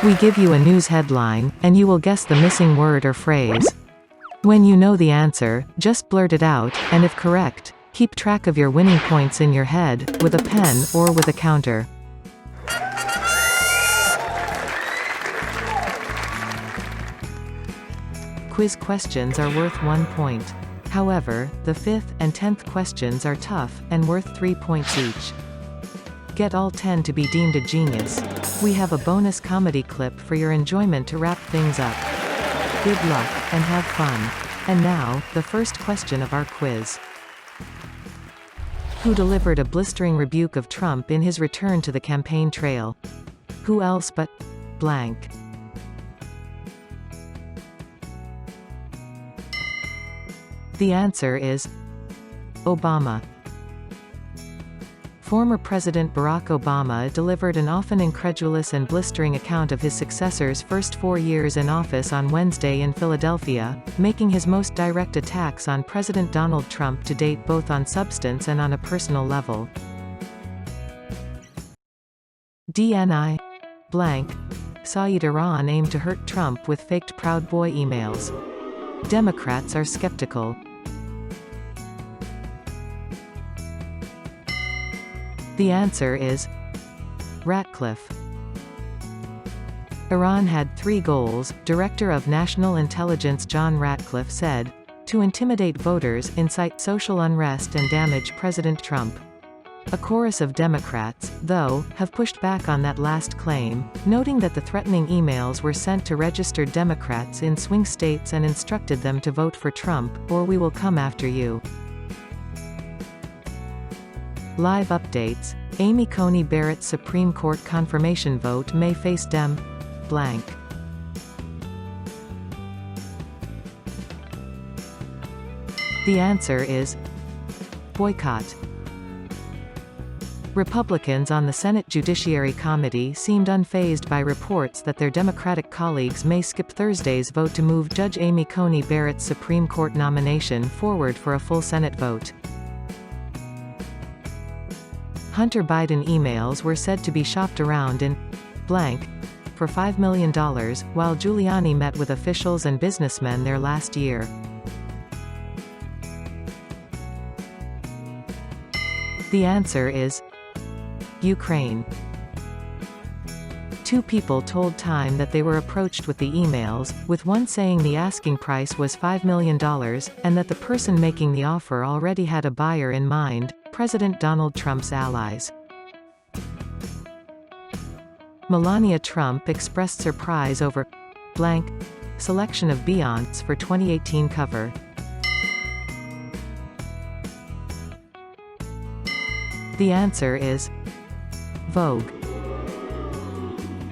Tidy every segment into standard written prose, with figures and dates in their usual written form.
We give you a news headline, and you will guess the missing word or phrase. When you know the answer, just blurt it out, and if correct, keep track of your winning points in your head, with a pen or with a counter. Quiz questions are worth 1 point. However, the 5th and 10th questions are tough, and worth 3 points each. Get all 10 to be deemed a genius. We have a bonus comedy clip for your enjoyment to wrap things up. Good luck, and have fun. And now, the first question of our quiz. Who delivered a blistering rebuke of Trump in his return to the campaign trail? Who else but blank? The answer is Obama. Former President Barack Obama delivered an often incredulous and blistering account of his successor's first 4 years in office on Wednesday in Philadelphia, making his most direct attacks on President Donald Trump to date, both on substance and on a personal level. DNI blank Saeed Iran aimed to hurt Trump with faked Proud Boy emails. Democrats are skeptical. The answer is Ratcliffe. Iran had 3 goals, Director of National Intelligence John Ratcliffe said: to intimidate voters, incite social unrest and damage President Trump. A chorus of Democrats, though, have pushed back on that last claim, noting that the threatening emails were sent to registered Democrats in swing states and instructed them to vote for Trump, or we will come after you. Live updates: Amy Coney Barrett's Supreme Court confirmation vote may face Dem. blank. The answer is boycott. Republicans on the Senate Judiciary Committee seemed unfazed by reports that their Democratic colleagues may skip Thursday's vote to move Judge Amy Coney Barrett's Supreme Court nomination forward for a full Senate vote. Hunter Biden emails were said to be shopped around in blank for $5 million, while Giuliani met with officials and businessmen there last year. The answer is Ukraine. 2 people told Time that they were approached with the emails, with one saying the asking price was $5 million, and that the person making the offer already had a buyer in mind: President Donald Trump's allies. Melania Trump expressed surprise over blank selection of Beyoncé for 2018 cover. The answer is Vogue.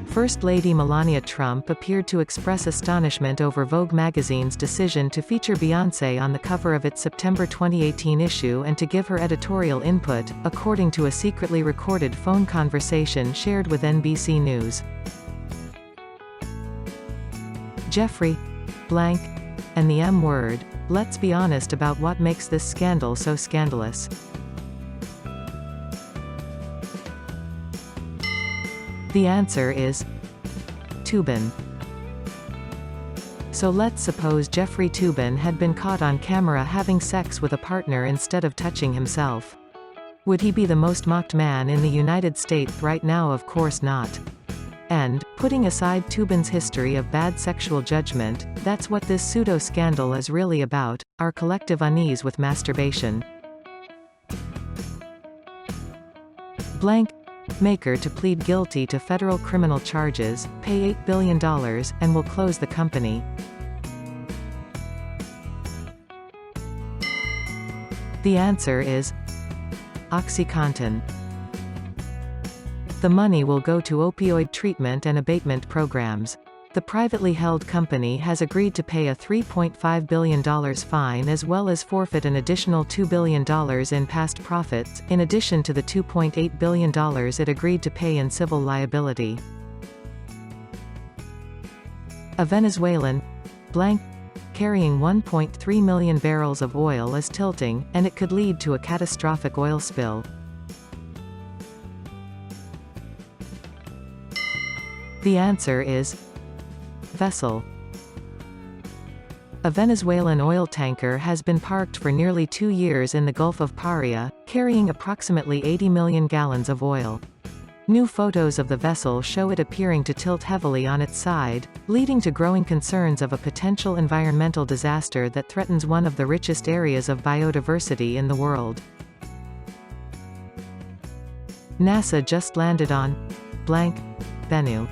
First Lady Melania Trump appeared to express astonishment over Vogue magazine's decision to feature Beyoncé on the cover of its September 2018 issue and to give her editorial input, according to a secretly recorded phone conversation shared with NBC News. Jeffrey blank and the M word. Let's be honest about what makes this scandal so scandalous. The answer is Toobin. So let's suppose Jeffrey Toobin had been caught on camera having sex with a partner instead of touching himself. Would he be the most mocked man in the United States right now? Of course not. And, putting aside Toobin's history of bad sexual judgment, that's what this pseudo-scandal is really about: our collective unease with masturbation. Blank Maker to plead guilty to federal criminal charges, pay $8 billion, and will close the company. The answer is OxyContin. The money will go to opioid treatment and abatement programs. The privately held company has agreed to pay a $3.5 billion fine as well as forfeit an additional $2 billion in past profits, in addition to the $2.8 billion it agreed to pay in civil liability. A Venezuelan blank carrying 1.3 million barrels of oil is tilting, and it could lead to a catastrophic oil spill. The answer is vessel. A Venezuelan oil tanker has been parked for nearly 2 years in the Gulf of Paria, carrying approximately 80 million gallons of oil. New photos of the vessel show it appearing to tilt heavily on its side, leading to growing concerns of a potential environmental disaster that threatens one of the richest areas of biodiversity in the world. NASA just landed on blank Bennu.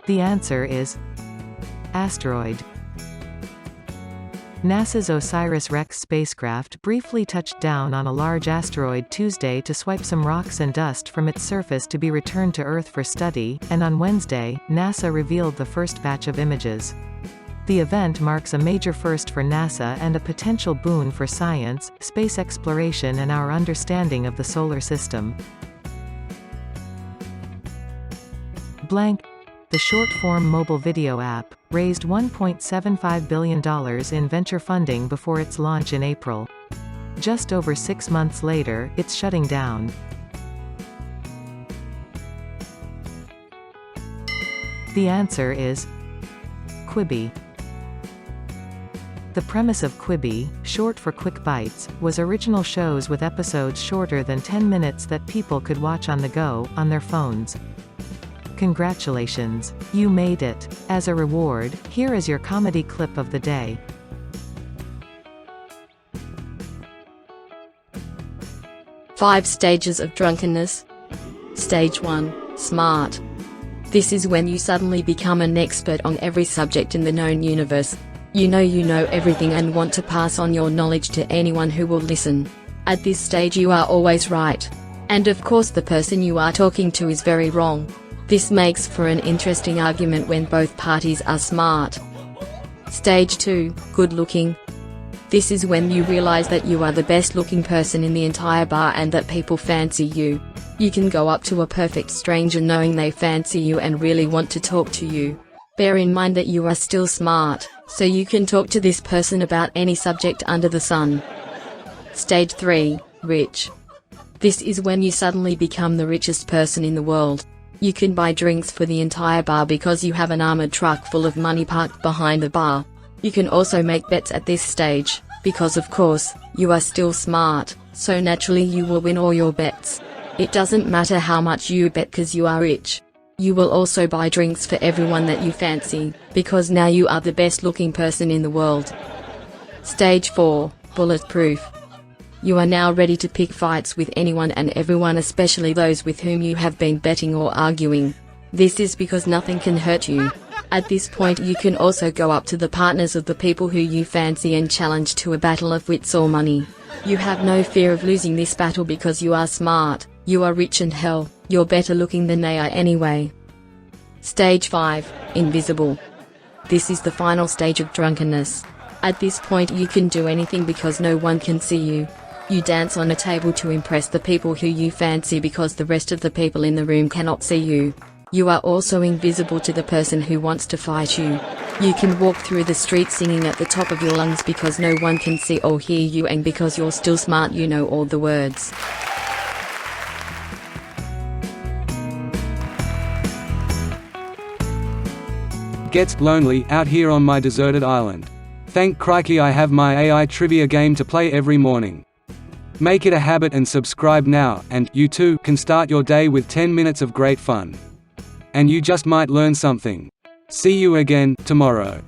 The answer is asteroid. NASA's OSIRIS-REx spacecraft briefly touched down on a large asteroid Tuesday to swipe some rocks and dust from its surface to be returned to Earth for study, and on Wednesday, NASA revealed the first batch of images. The event marks a major first for NASA and a potential boon for science, space exploration and our understanding of the solar system. Blank. The short-form mobile video app raised $1.75 billion in venture funding before its launch in April. Just over 6 months later, it's shutting down. The answer is Quibi. The premise of Quibi, short for Quick Bites, was original shows with episodes shorter than 10 minutes that people could watch on the go, on their phones. Congratulations! You made it! As a reward, here is your comedy clip of the day. Five stages of drunkenness. Stage 1, smart. This is when you suddenly become an expert on every subject in the known universe. You know everything and want to pass on your knowledge to anyone who will listen. At this stage you are always right. And of course the person you are talking to is very wrong. This makes for an interesting argument when both parties are smart. Stage 2, good looking. This is when you realize that you are the best looking person in the entire bar and that people fancy you. You can go up to a perfect stranger knowing they fancy you and really want to talk to you. Bear in mind that you are still smart, so you can talk to this person about any subject under the sun. Stage 3, rich. This is when you suddenly become the richest person in the world. You can buy drinks for the entire bar because you have an armored truck full of money parked behind the bar. You can also make bets at this stage, because of course, you are still smart, so naturally you will win all your bets. It doesn't matter how much you bet cause you are rich. You will also buy drinks for everyone that you fancy, because now you are the best looking person in the world. Stage 4, bulletproof. You are now ready to pick fights with anyone and everyone, especially those with whom you have been betting or arguing. This is because nothing can hurt you. At this point you can also go up to the partners of the people who you fancy and challenge to a battle of wits or money. You have no fear of losing this battle because you are smart, you are rich and hell, you're better looking than they are anyway. Stage 5, invisible. This is the final stage of drunkenness. At this point you can do anything because no one can see you. You dance on a table to impress the people who you fancy because the rest of the people in the room cannot see you. You are also invisible to the person who wants to fight you. You can walk through the street singing at the top of your lungs because no one can see or hear you, and because you're still smart you know all the words. Gets lonely out here on my deserted island. Thank crikey I have my AI trivia game to play every morning. Make it a habit and subscribe now, and you too can start your day with 10 minutes of great fun. And you just might learn something. See you again tomorrow.